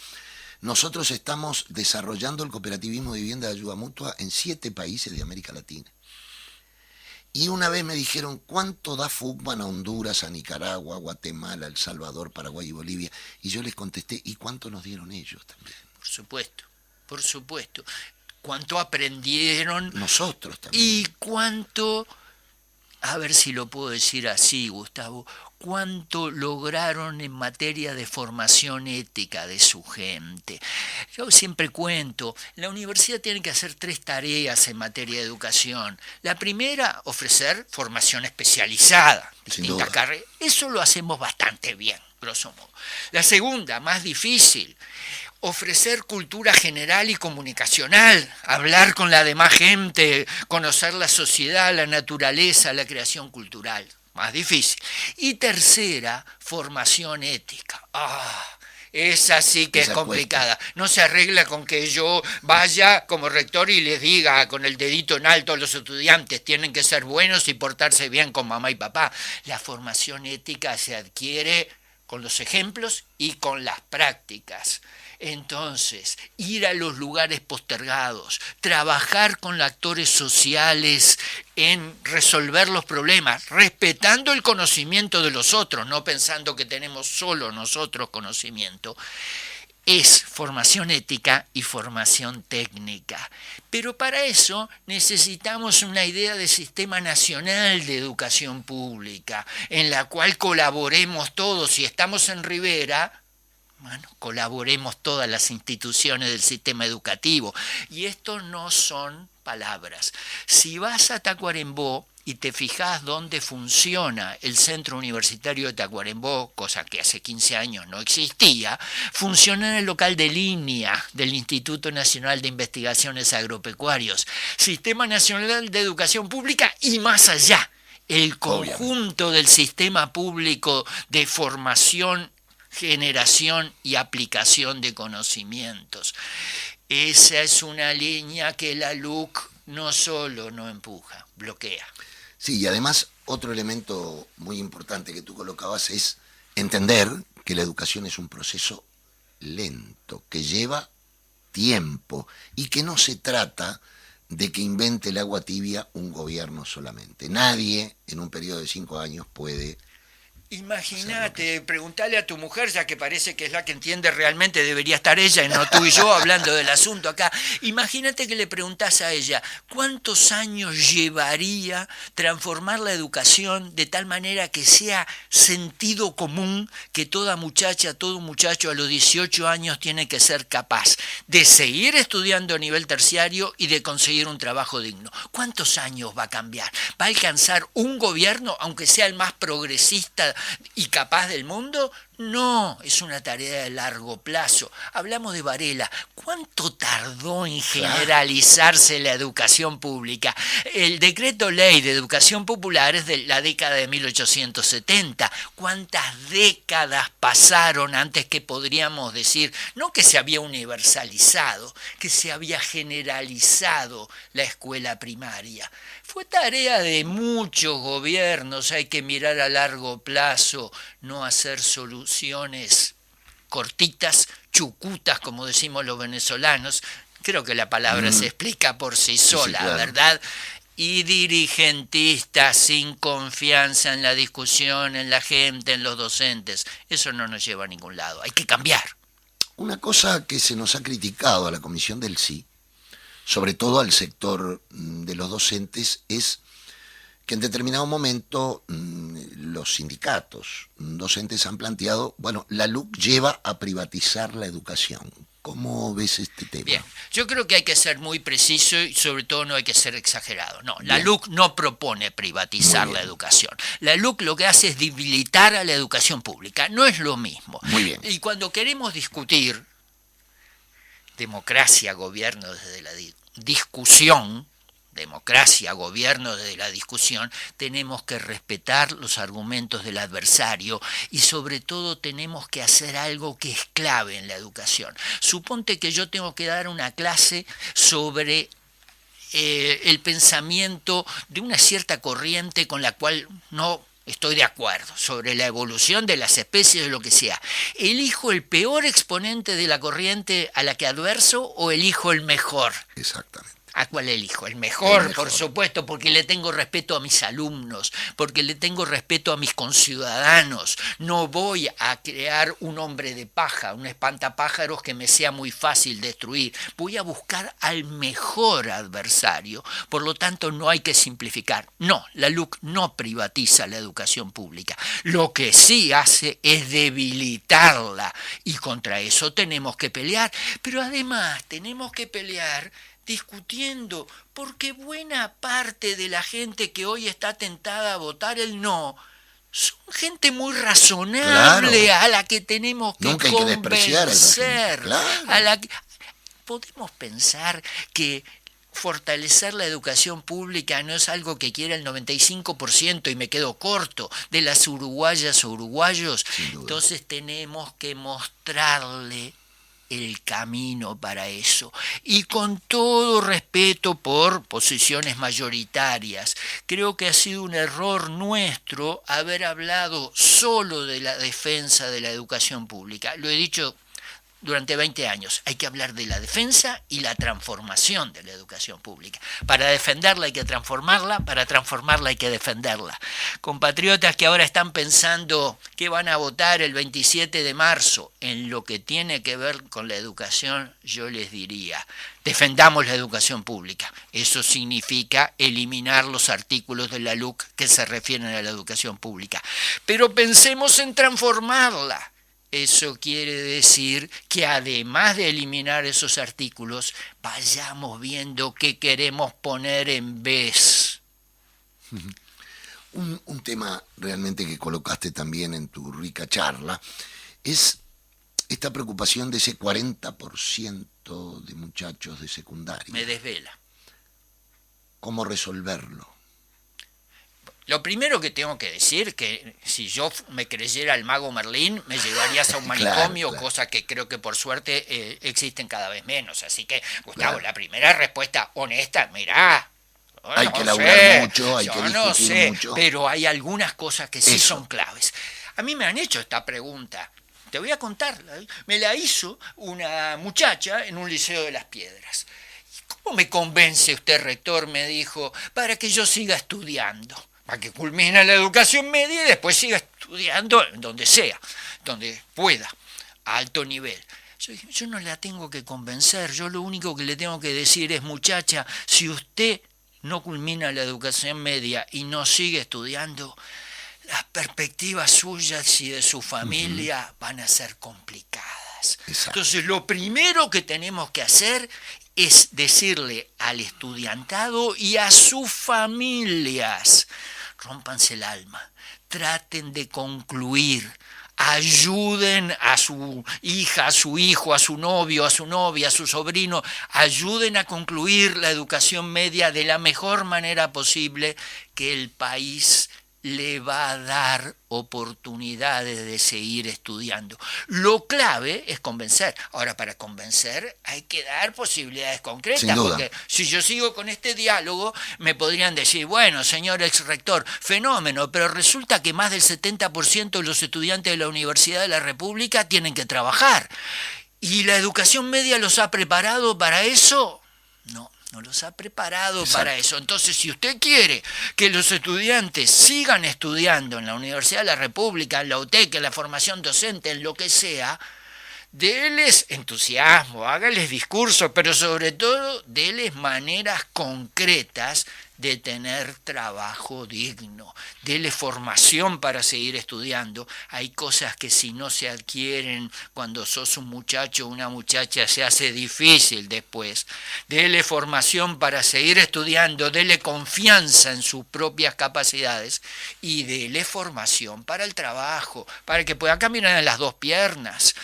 nosotros estamos desarrollando el cooperativismo de vivienda de ayuda mutua en 7 países de América Latina. Y una vez me dijeron, ¿cuánto da Fugman a Honduras, a Nicaragua, a Guatemala, a El Salvador, Paraguay y Bolivia? Y yo les contesté, ¿y cuánto nos dieron ellos también? Por supuesto. ¿Cuánto aprendieron? Nosotros también. Y cuánto, a ver si lo puedo decir así, Gustavo, cuánto lograron en materia de formación ética de su gente. Yo siempre cuento, la universidad tiene que hacer 3 tareas en materia de educación. La primera, ofrecer formación especializada, distintas carreras. Eso lo hacemos bastante bien, grosso modo. La segunda, más difícil, ofrecer cultura general y comunicacional, hablar con la demás gente, conocer la sociedad, la naturaleza, la creación cultural. Más difícil. Y tercera, formación ética. Esa sí que es complicada. Cuesta. No se arregla con que yo vaya como rector y les diga con el dedito en alto a los estudiantes, tienen que ser buenos y portarse bien con mamá y papá. La formación ética se adquiere con los ejemplos y con las prácticas. Entonces, ir a los lugares postergados, trabajar con actores sociales en resolver los problemas, respetando el conocimiento de los otros, no pensando que tenemos solo nosotros conocimiento, es formación ética y formación técnica. Pero para eso necesitamos una idea de sistema nacional de educación pública, en la cual colaboremos todos. Si estamos en Rivera, bueno, colaboremos todas las instituciones del sistema educativo. Y esto no son palabras. Si vas a Tacuarembó y te fijas dónde funciona el Centro Universitario de Tacuarembó, cosa que hace 15 años no existía, funciona en el local de línea del Instituto Nacional de Investigaciones Agropecuarios, Sistema Nacional de Educación Pública y más allá, el conjunto del sistema público de formación, generación y aplicación de conocimientos. Esa es una línea que la LUC no solo no empuja, bloquea. Sí, y además otro elemento muy importante que tú colocabas es entender que la educación es un proceso lento, que lleva tiempo y que no se trata de que invente el agua tibia un gobierno solamente. Nadie en un periodo de 5 años puede... Imagínate, preguntale a tu mujer, ya que parece que es la que entiende realmente, debería estar ella y no tú y yo hablando del asunto acá. Imagínate que le preguntás a ella, ¿cuántos años llevaría transformar la educación de tal manera que sea sentido común que toda muchacha, todo muchacho a los 18 años tiene que ser capaz de seguir estudiando a nivel terciario y de conseguir un trabajo digno? ¿Cuántos años va a cambiar? ¿Va a alcanzar un gobierno, aunque sea el más progresista y capaz del mundo? No, es una tarea de largo plazo. Hablamos de Varela. ¿Cuánto tardó en generalizarse la educación pública? El decreto ley de educación popular es de la década de 1870. ¿Cuántas décadas pasaron antes que podríamos decir, no que se había universalizado, que se había generalizado la escuela primaria? Fue tarea de muchos gobiernos, hay que mirar a largo plazo, no hacer soluciones cortitas, chucutas, como decimos los venezolanos. Creo que la palabra se explica por sí sola, sí, claro. ¿Verdad? Y dirigentistas sin confianza en la discusión, en la gente, en los docentes. Eso no nos lleva a ningún lado, hay que cambiar. Una cosa que se nos ha criticado a la Comisión del Sí, sobre todo al sector de los docentes, es que en determinado momento los sindicatos docentes han planteado, bueno, la LUC lleva a privatizar la educación. ¿Cómo ves este tema? Bien, yo creo que hay que ser muy preciso y sobre todo no hay que ser exagerado. No, la LUC no propone privatizar la educación. La LUC lo que hace es debilitar a la educación pública, no es lo mismo. Muy bien. Y cuando queremos discutir democracia, gobierno desde la discusión, democracia, gobierno desde la discusión, tenemos que respetar los argumentos del adversario y sobre todo tenemos que hacer algo que es clave en la educación. Suponte que yo tengo que dar una clase sobre el pensamiento de una cierta corriente con la cual no estoy de acuerdo, sobre la evolución de las especies o lo que sea. ¿Elijo el peor exponente de la corriente a la que adverso o elijo el mejor? Exactamente. ¿A cuál elijo? El mejor, El mejor, por supuesto, porque le tengo respeto a mis alumnos, porque le tengo respeto a mis conciudadanos. No voy a crear un hombre de paja, un espantapájaros que me sea muy fácil destruir. Voy a buscar al mejor adversario. Por lo tanto, no hay que simplificar. No, la LUC no privatiza la educación pública. Lo que sí hace es debilitarla y contra eso tenemos que pelear. Pero además tenemos que pelear discutiendo, porque buena parte de la gente que hoy está tentada a votar el no, son gente muy razonable, claro, a la que tenemos que nunca hay que despreciar a esa gente, claro. Podemos pensar que fortalecer la educación pública no es algo que quiera el 95% y me quedo corto de las uruguayas o uruguayos. Entonces tenemos que mostrarle el camino para eso. Y con todo respeto por posiciones mayoritarias, creo que ha sido un error nuestro haber hablado solo de la defensa de la educación pública. Lo he dicho durante 20 años. Hay que hablar de la defensa y la transformación de la educación pública. Para defenderla hay que transformarla, para transformarla hay que defenderla. Compatriotas que ahora están pensando que van a votar el 27 de marzo en lo que tiene que ver con la educación, yo les diría, defendamos la educación pública. Eso significa eliminar los artículos de la LUC que se refieren a la educación pública. Pero pensemos en transformarla. Eso quiere decir que además de eliminar esos artículos, vayamos viendo qué queremos poner en vez. Un tema realmente que colocaste también en tu rica charla es esta preocupación de ese 40% de muchachos de secundaria. Me desvela. ¿Cómo resolverlo? Lo primero que tengo que decir, que si yo me creyera el mago Merlín, me llevarías a un manicomio, claro. Cosa que creo que por suerte existen cada vez menos. Así que, Gustavo, claro. La primera respuesta honesta, mirá, hay que laburar mucho, hay que discutir mucho. Pero hay algunas cosas que sí son claves. A mí me han hecho esta pregunta, te voy a contar, me la hizo una muchacha en un liceo de Las Piedras. ¿Cómo me convence usted, rector? Me dijo, para que yo siga estudiando. Para que culmine la educación media y después siga estudiando donde sea, donde pueda, a alto nivel. Yo dije, yo no la tengo que convencer, yo lo único que le tengo que decir es, muchacha, si usted no culmina la educación media y no sigue estudiando, las perspectivas suyas y de su familia van a ser complicadas. Exacto. Entonces, lo primero que tenemos que hacer es decirle al estudiantado y a sus familias, rómpanse el alma, traten de concluir, ayuden a su hija, a su hijo, a su novio, a su novia, a su sobrino, ayuden a concluir la educación media de la mejor manera posible, que el país le va a dar oportunidades de seguir estudiando. Lo clave es convencer. Ahora, para convencer hay que dar posibilidades concretas, porque si yo sigo con este diálogo, me podrían decir, bueno, señor ex rector, fenómeno, pero resulta que más del 70% de los estudiantes de la Universidad de la República tienen que trabajar. ¿Y la educación media los ha preparado para eso? No los ha preparado para eso. Entonces, si usted quiere que los estudiantes sigan estudiando en la Universidad de la República, en la UTEC, en la formación docente, en lo que sea, déles entusiasmo, hágales discursos, pero sobre todo déles maneras concretas de tener trabajo digno, déles formación para seguir estudiando. Hay cosas que si no se adquieren cuando sos un muchacho o una muchacha se hace difícil después. Dele formación para seguir estudiando, dele confianza en sus propias capacidades y dele formación para el trabajo, para que pueda caminar en las dos piernas.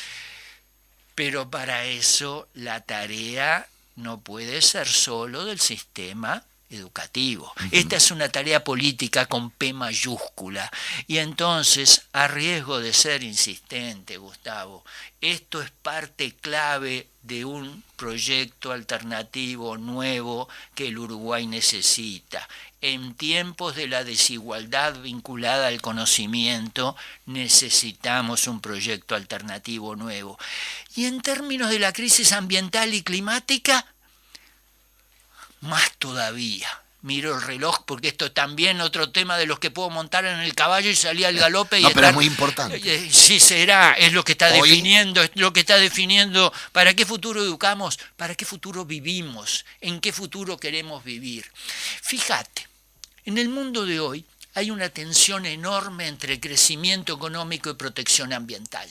Pero para eso la tarea no puede ser solo del sistema educativo. Esta es una tarea política con P mayúscula. Y entonces, a riesgo de ser insistente, Gustavo, esto es parte clave de un proyecto alternativo nuevo que el Uruguay necesita. En tiempos de la desigualdad vinculada al conocimiento, necesitamos un proyecto alternativo nuevo. Y en términos de la crisis ambiental y climática, más todavía. Miro el reloj porque esto es también otro tema de los que puedo montar en el caballo y salir al galope. No, pero es muy importante. Sí, es lo que está definiendo para qué futuro educamos, para qué futuro vivimos, en qué futuro queremos vivir. Fíjate, en el mundo de hoy hay una tensión enorme entre crecimiento económico y protección ambiental.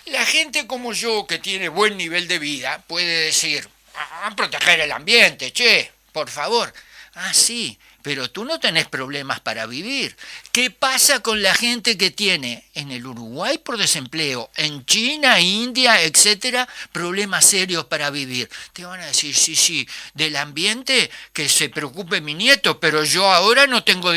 La gente como yo, que tiene buen nivel de vida, puede decir: proteger el ambiente, che, por favor. Ah, sí, pero tú no tenés problemas para vivir. ¿Qué pasa con la gente que tiene en el Uruguay por desempleo, en China, India, etcétera, problemas serios para vivir? Te van a decir: sí, del ambiente que se preocupe mi nieto, pero yo ahora no tengo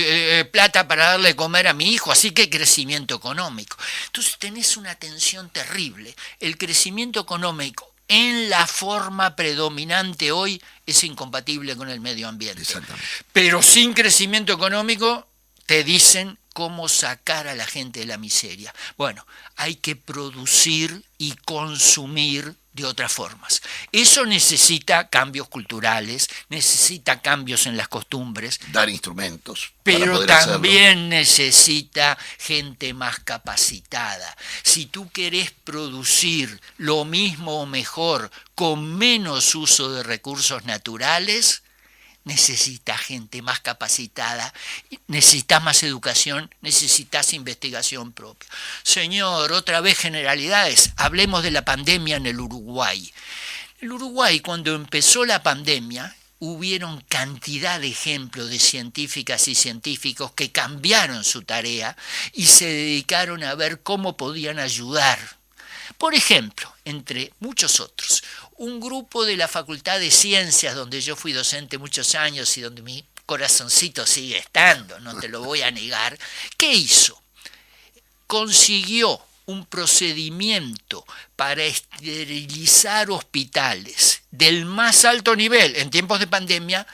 plata para darle de comer a mi hijo, así que crecimiento económico. Entonces tenés una tensión terrible. El crecimiento económico en la forma predominante hoy es incompatible con el medio ambiente. Exactamente. Pero sin crecimiento económico te dicen cómo sacar a la gente de la miseria. Bueno, hay que producir y consumir de otras formas. Eso necesita cambios culturales, necesita cambios en las costumbres. Dar instrumentos. Pero también necesita gente más capacitada. Si tú querés producir lo mismo o mejor con menos uso de recursos naturales, necesitas gente más capacitada, necesitas más educación, necesitas investigación propia. Señor, otra vez generalidades, hablemos de la pandemia en el Uruguay. El Uruguay, cuando empezó la pandemia, hubieron cantidad de ejemplos de científicas y científicos que cambiaron su tarea y se dedicaron a ver cómo podían ayudar. Por ejemplo, entre muchos otros, un grupo de la Facultad de Ciencias, donde yo fui docente muchos años y donde mi corazoncito sigue estando, no te lo voy a negar, ¿qué hizo? Consiguió un procedimiento para esterilizar hospitales del más alto nivel en tiempos de pandemia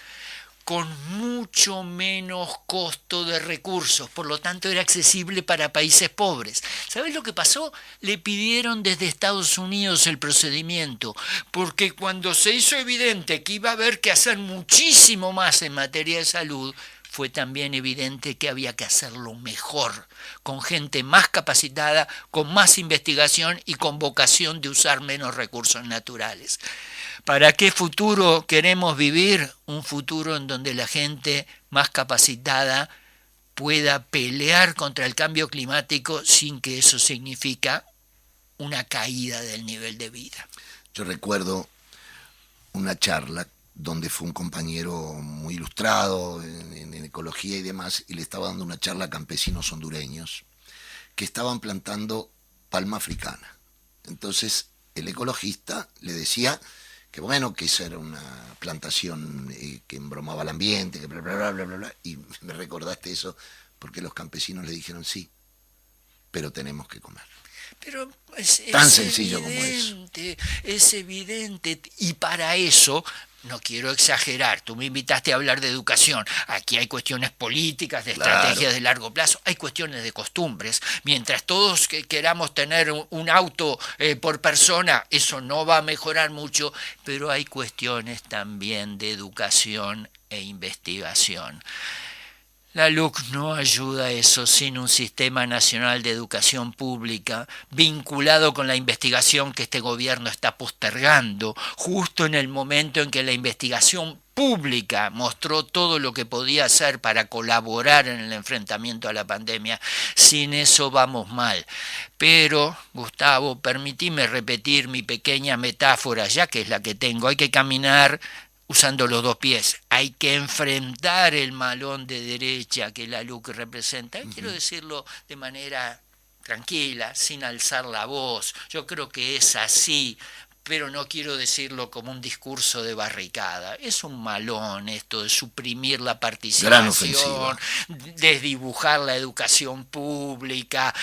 con mucho menos costo de recursos, por lo tanto era accesible para países pobres. ¿Sabes lo que pasó? Le pidieron desde Estados Unidos el procedimiento, porque cuando se hizo evidente que iba a haber que hacer muchísimo más en materia de salud, fue también evidente que había que hacerlo mejor, con gente más capacitada, con más investigación y con vocación de usar menos recursos naturales. ¿Para qué futuro queremos vivir? Un futuro en donde la gente más capacitada pueda pelear contra el cambio climático sin que eso signifique una caída del nivel de vida. Yo recuerdo una charla donde fue un compañero muy ilustrado en ecología y demás, y le estaba dando una charla a campesinos hondureños que estaban plantando palma africana. Entonces el ecologista le decía que bueno, que esa era una plantación que embromaba el ambiente, que bla, bla, bla, bla, bla, y me recordaste eso, porque los campesinos le dijeron sí, pero tenemos que comer. Pero tan sencillo como eso. Es evidente, y para eso, no quiero exagerar, tú me invitaste a hablar de educación, aquí hay cuestiones políticas, de estrategias de largo plazo, hay cuestiones de costumbres, mientras todos queramos tener un auto por persona, eso no va a mejorar mucho, pero hay cuestiones también de educación e investigación. La LUC no ayuda a eso sin un sistema nacional de educación pública vinculado con la investigación que este gobierno está postergando, justo en el momento en que la investigación pública mostró todo lo que podía hacer para colaborar en el enfrentamiento a la pandemia. Sin eso vamos mal. Pero, Gustavo, permitime repetir mi pequeña metáfora, ya que es la que tengo. Hay que caminar usando los dos pies. Hay que enfrentar el malón de derecha que la LUC representa. Quiero decirlo de manera tranquila, sin alzar la voz. Yo creo que es así. pero no quiero decirlo como un discurso de barricada. Es un malón esto de suprimir la participación, desdibujar la educación pública,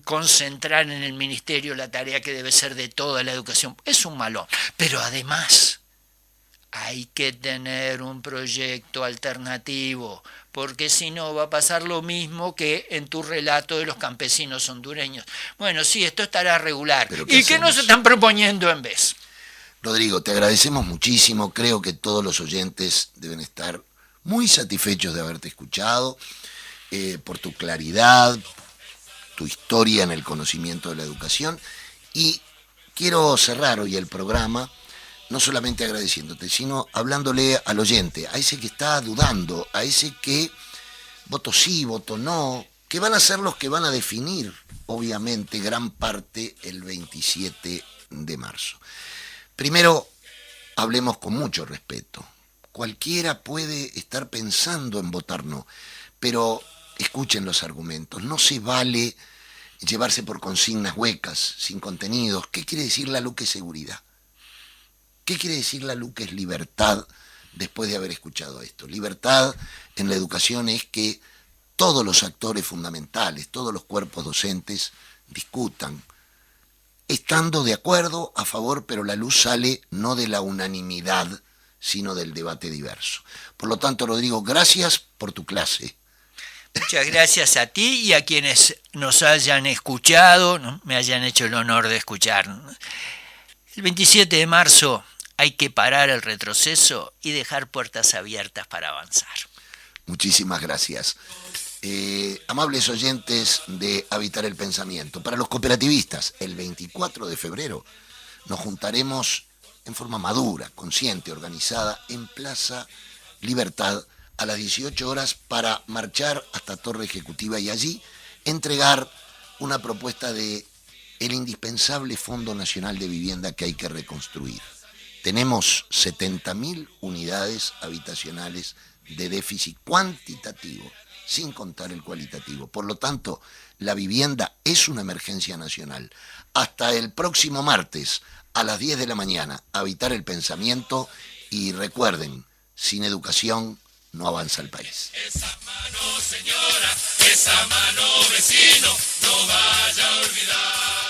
concentrar en el ministerio la tarea que debe ser de toda la educación. Es un malón. Pero además hay que tener un proyecto alternativo, porque si no va a pasar lo mismo que en tu relato de los campesinos hondureños. Bueno, sí, esto estará regular. ¿Y qué nos están proponiendo en vez? Rodrigo, te agradecemos muchísimo. Creo que todos los oyentes deben estar muy satisfechos de haberte escuchado, por tu claridad, tu historia en el conocimiento de la educación. Y quiero cerrar hoy el programa no solamente agradeciéndote, sino hablándole al oyente, a ese que está dudando, a ese que voto sí, voto no, que van a ser los que van a definir, obviamente, gran parte el 27 de marzo. Primero, hablemos con mucho respeto. Cualquiera puede estar pensando en votar no, pero escuchen los argumentos. No se vale llevarse por consignas huecas, sin contenidos. ¿Qué quiere decir la LUC es seguridad? ¿Qué quiere decir la LUC es libertad después de haber escuchado esto? Libertad en la educación es que todos los actores fundamentales, todos los cuerpos docentes discutan, estando de acuerdo, a favor, pero la luz sale no de la unanimidad, sino del debate diverso. Por lo tanto, Rodrigo, gracias por tu clase. Muchas gracias a ti y a quienes nos hayan escuchado, ¿no? Me hayan hecho el honor de escuchar. El 27 de marzo hay que parar el retroceso y dejar puertas abiertas para avanzar. Muchísimas gracias. Amables oyentes de Habitar el Pensamiento, para los cooperativistas, el 24 de febrero nos juntaremos en forma madura, consciente, organizada, en Plaza Libertad a las 18 horas para marchar hasta Torre Ejecutiva y allí entregar una propuesta de el indispensable Fondo Nacional de Vivienda que hay que reconstruir. Tenemos 70.000 unidades habitacionales de déficit cuantitativo, sin contar el cualitativo. Por lo tanto, la vivienda es una emergencia nacional. Hasta el próximo martes a las 10 de la mañana, Habitar el Pensamiento, y recuerden, sin educación no avanza el país. Esa mano, señora, esa mano, vecino, no vaya a olvidar.